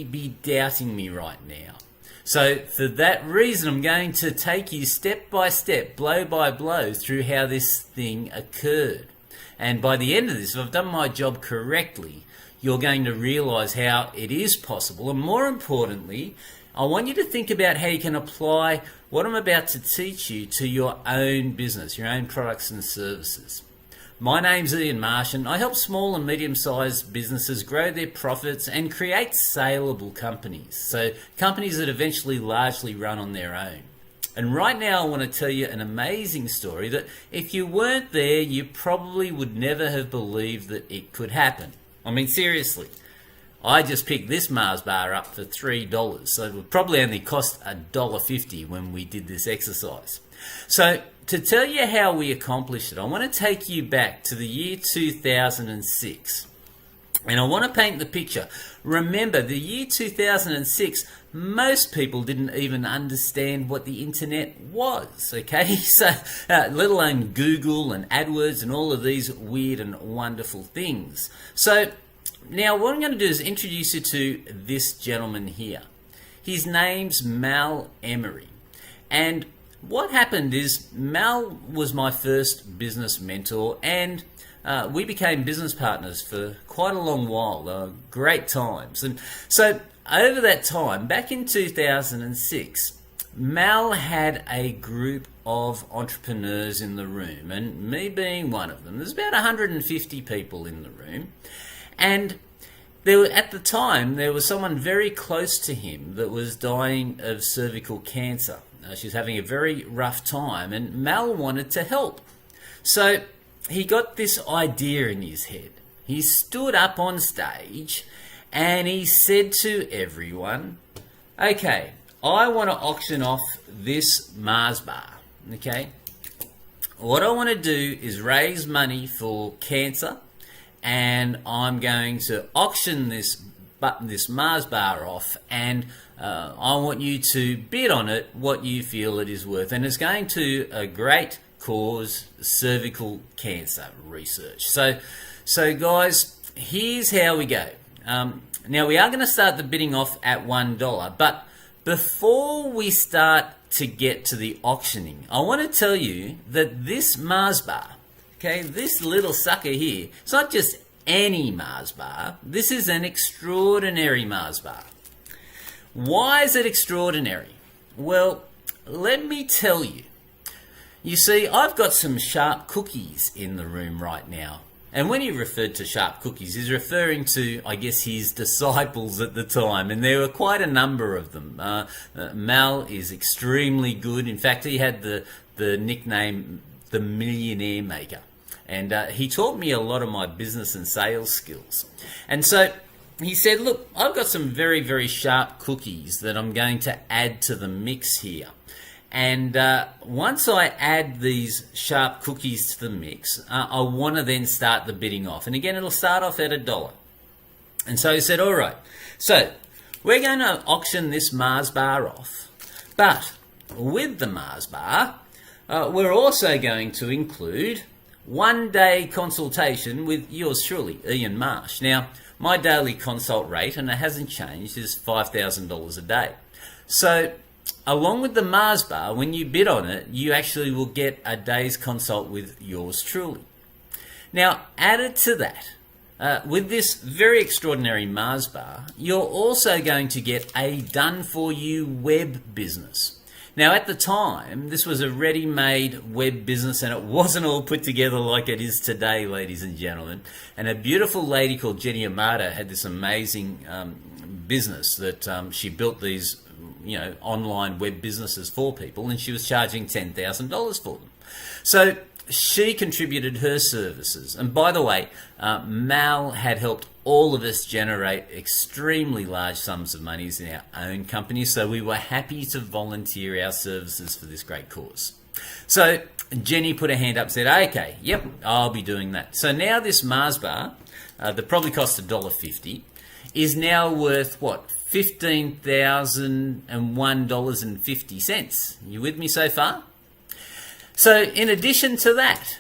be doubting me right now. So for that reason, I'm going to take you step by step, blow by blow through how this thing occurred. And by the end of this, if I've done my job correctly, you're going to realize how it is possible. And more importantly, I want you to think about how you can apply what I'm about to teach you to your own business, your own products and services. My name's Ian Marsh, and I help small and medium-sized businesses grow their profits and create saleable companies. So companies that eventually largely run on their own. And right now I want to tell you an amazing story that if you weren't there, you probably would never have believed that it could happen. I mean, seriously. I just picked this Mars bar up for $3, so it would probably only cost $1.50 when we did this exercise. So to tell you how we accomplished it, I want to take you back to the year 2006. And I want to paint the picture. Remember, the year 2006, most people didn't even understand what the internet was, okay? So, let alone Google and AdWords and all of these weird and wonderful things. So, now what I'm going to do is introduce you to this gentleman here. His name's Mal Emery. And what happened is Mal was my first business mentor, and we became business partners for quite a long while. Great times. And so over that time, back in 2006, Mal had a group of entrepreneurs in the room, and me being one of them. There's about 150 people in the room. And at the time, there was someone very close to him that was dying of cervical cancer. She was having a very rough time, and Mal wanted to help. So he got this idea in his head. He stood up on stage and he said to everyone, okay, I want to auction off this Mars bar. Okay, what I want to do is raise money for cancer, and I'm going to auction this Mars bar off, and I want you to bid on it what you feel it is worth, and it's going to a great cause, cervical cancer research. So guys, here's how we go. Now we are going to start the bidding off at $1, but before we start to get to the auctioning, I want to tell you that this Mars bar, okay, this little sucker here, it's not just any Mars bar. This is an extraordinary Mars bar. Why is it extraordinary? Well, let me tell you. You see, I've got some sharp cookies in the room right now. And when he referred to sharp cookies, he's referring to, I guess, his disciples at the time. And there were quite a number of them. Mal is extremely good. In fact, he had the nickname the Millionaire Maker. And he taught me a lot of my business and sales skills. And so he said, look, I've got some very, very sharp cookies that I'm going to add to the mix here. And once I add these sharp cookies to the mix, I want to then start the bidding off. And again, it'll start off at $1. And so he said, all right, so we're going to auction this Mars bar off. But with the Mars bar, we're also going to include 1-day consultation with yours truly, Ian Marsh. Now, my daily consult rate, and it hasn't changed, is $5,000 a day. So, along with the Mars bar, when you bid on it, you actually will get a day's consult with yours truly. Now, added to that, with this very extraordinary Mars bar, you're also going to get a done-for-you web business. Now, at the time, this was a ready-made web business, and it wasn't all put together like it is today, ladies and gentlemen. And a beautiful lady called Jenny Amata had this amazing business that she built these, online web businesses for people, and she was charging $10,000 for them. So she contributed her services. And by the way, Mal had helped all of us generate extremely large sums of money in our own company, so we were happy to volunteer our services for this great cause. So Jenny put her hand up and said, okay, yep, I'll be doing that. So now this Mars bar, that probably cost $1.50, is now worth what? $15,001.50. You with me so far? So in addition to that,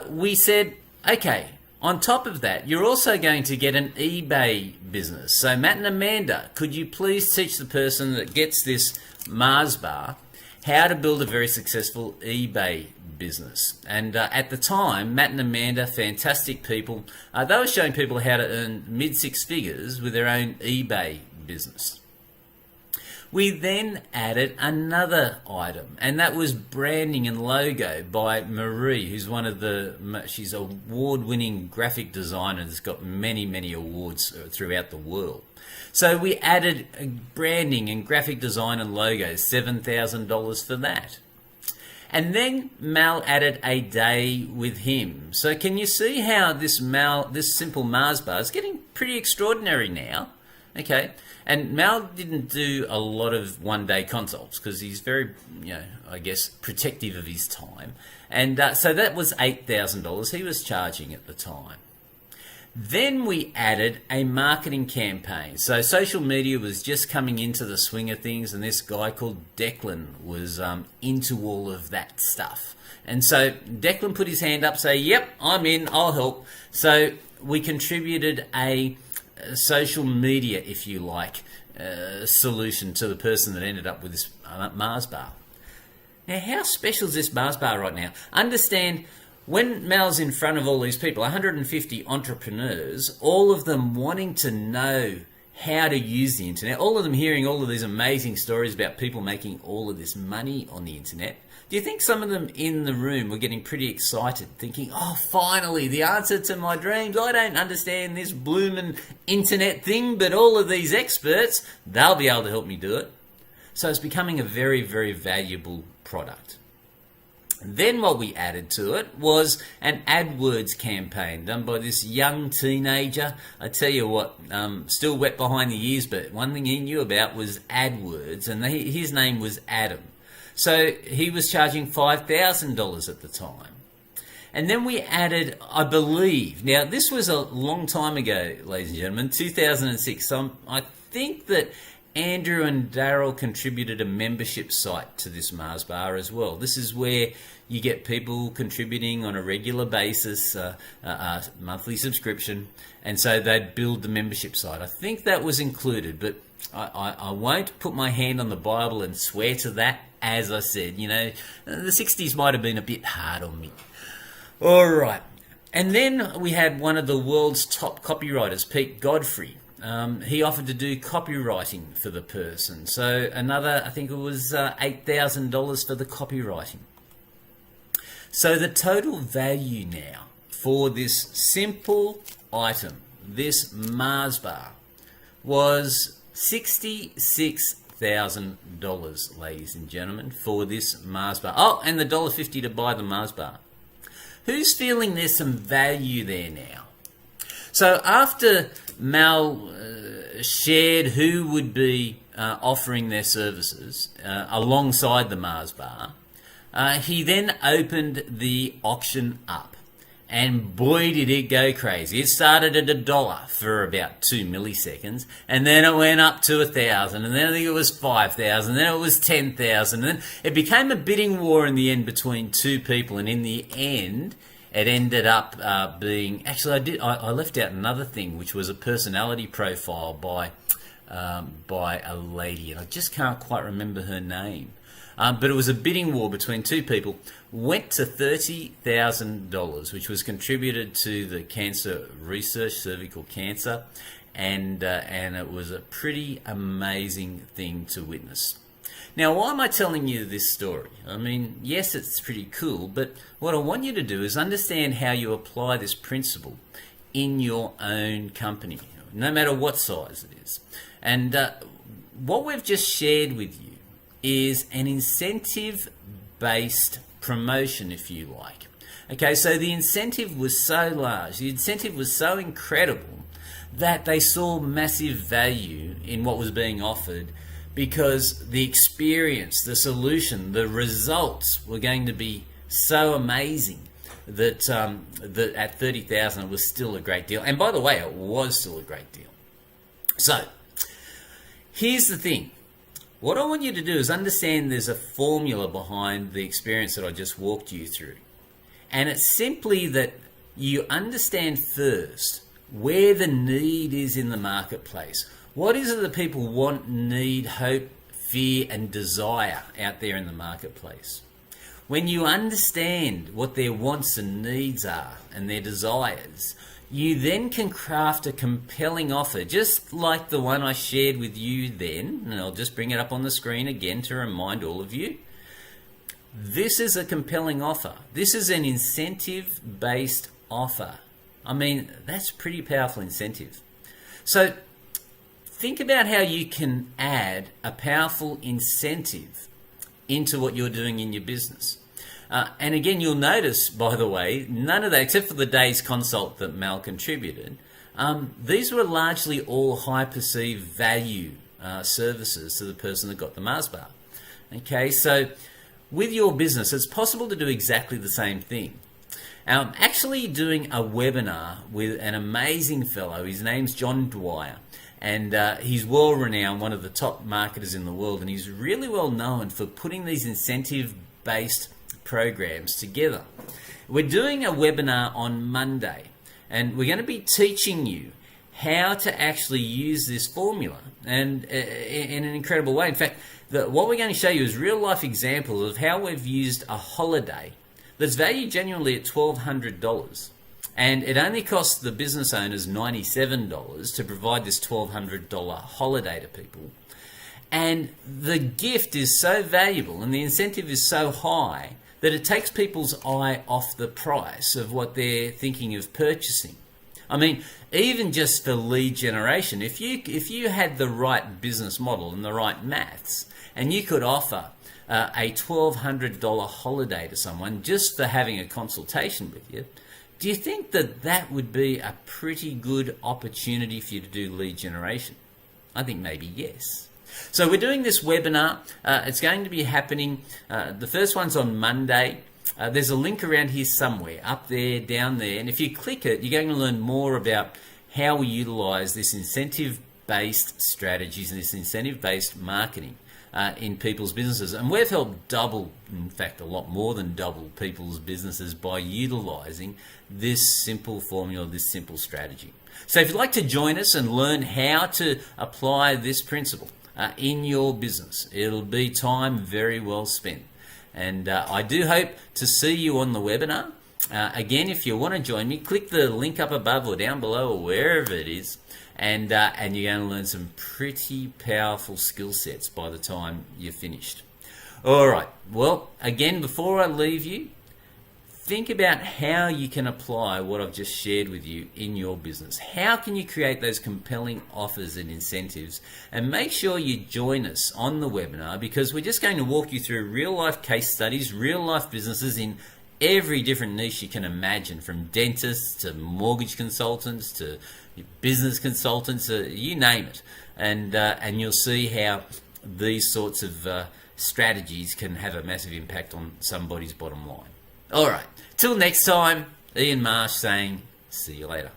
we said, okay, On top of that, you're also going to get an eBay business. So Matt and Amanda, could you please teach the person that gets this Mars bar how to build a very successful eBay business? And at the time, Matt and Amanda, fantastic people, they were showing people how to earn mid-six figures with their own eBay business. We then added another item, and that was branding and logo by Marie, who's she's an award-winning graphic designer that's got many, many awards throughout the world. So we added branding and graphic design and logos, $7,000 for that. And then Mal added a day with him. So can you see how this simple Mars bar is getting pretty extraordinary now? Okay, and Mal didn't do a lot of one-day consults because he's very, I guess, protective of his time. And so that was $8,000 he was charging at the time. Then we added a marketing campaign. So social media was just coming into the swing of things, and this guy called Declan was into all of that stuff. And so Declan put his hand up, say, yep, I'm in, I'll help. So we contributed a social media, if you like, solution to the person that ended up with this Mars bar. Now, how special is this Mars bar right now? Understand, when Mal's in front of all these people, 150 entrepreneurs, all of them wanting to know how to use the internet, all of them hearing all of these amazing stories about people making all of this money on the internet, do you think some of them in the room were getting pretty excited, thinking, oh, finally, the answer to my dreams? I don't understand this bloomin' internet thing, but all of these experts, they'll be able to help me do it. So it's becoming a very, very valuable product. Then what we added to it was an AdWords campaign done by this young teenager. I tell you what, still wet behind the ears, but one thing he knew about was AdWords, and his name was Adam. So he was charging $5,000 at the time. And then we added, I believe, now this was a long time ago, ladies and gentlemen, 2006. So I think that Andrew and Daryl contributed a membership site to this Mars bar as well. This is where you get people contributing on a regular basis, a monthly subscription, and so they'd build the membership site. I think that was included, but I won't put my hand on the Bible and swear to that. As I said, the 60s might have been a bit hard on me. All right. And then we had one of the world's top copywriters, Pete Godfrey. He offered to do copywriting for the person. So another, I think it was $8,000 for the copywriting. So the total value now for this simple item, this Mars bar, was $66,000, ladies and gentlemen, for this Mars bar. Oh, and the $1.50 to buy the Mars bar. Who's feeling there's some value there now? So after Mal shared who would be offering their services alongside the Mars bar, he then opened the auction up. And boy, did it go crazy. It started at $1 for about 2 milliseconds, and then it went up to 1,000, and then I think it was 5,000, then it was 10,000, and then it became a bidding war in the end between two people, and in the end, it ended up being... Actually, I left out another thing, which was a personality profile by a lady, and I just can't quite remember her name. But it was a bidding war between two people, went to $30,000, which was contributed to the cancer research, cervical cancer, and it was a pretty amazing thing to witness. Now, why am I telling you this story? I mean, yes, it's pretty cool, but what I want you to do is understand how you apply this principle in your own company, no matter what size it is. And what we've just shared with you is an incentive-based promotion, if you like. Okay, so the incentive was so large, the incentive was so incredible that they saw massive value in what was being offered, because the experience, the solution, the results were going to be so amazing that that at $30,000 it was still a great deal. And by the way, it was still a great deal. So here's the thing. What I want you to do is understand there's a formula behind the experience that I just walked you through. And it's simply that you understand first where the need is in the marketplace. What is it that people want, need, hope, fear, and desire out there in the marketplace? When you understand what their wants and needs are and their desires, you then can craft a compelling offer, just like the one I shared with you then, and I'll just bring it up on the screen again to remind all of you. This is a compelling offer. This is an incentive-based offer. I mean, that's pretty powerful incentive. So think about how you can add a powerful incentive into what you're doing in your business. And again, you'll notice, by the way, none of that, except for the day's consult that Mal contributed, these were largely all high perceived value services to the person that got the Mars bar. Okay, so with your business, it's possible to do exactly the same thing. I'm actually doing a webinar with an amazing fellow. His name's John Dwyer. And he's world-renowned, one of the top marketers in the world, and he's really well known for putting these incentive-based programs together. We're doing a webinar on Monday, and we're going to be teaching you how to actually use this formula, and in an incredible way. In fact, what we're going to show you is real-life examples of how we've used a holiday that's valued genuinely at $1,200. And it only costs the business owners $97 to provide this $1,200 holiday to people. And the gift is so valuable and the incentive is so high that it takes people's eye off the price of what they're thinking of purchasing. I mean, even just for lead generation, if you had the right business model and the right maths, and you could offer a $1,200 holiday to someone just for having a consultation with you, do you think that that would be a pretty good opportunity for you to do lead generation? I think maybe yes. So we're doing this webinar. It's going to be happening. The first one's on Monday. There's a link around here somewhere, up there, down there. And if you click it, you're going to learn more about how we utilize this incentive-based strategies and this incentive-based marketing in people's businesses. And we've helped double, in fact, a lot more than double people's businesses by utilizing this simple formula, this simple strategy. So if you'd like to join us and learn how to apply this principle in your business, it'll be time very well spent. And I do hope to see you on the webinar. Again, if you want to join me, click the link up above or down below or wherever it is, and you're going to learn some pretty powerful skill sets by the time you're finished. All right, well, again, before I leave you, think about how you can apply what I've just shared with you in your business. How can you create those compelling offers and incentives? And make sure you join us on the webinar, because we're just going to walk you through real-life case studies, real-life businesses in every different niche you can imagine, from dentists to mortgage consultants to business consultants, you name it. And you'll see how these sorts of strategies can have a massive impact on somebody's bottom line. All right, till next time, Ian Marsh saying, see you later.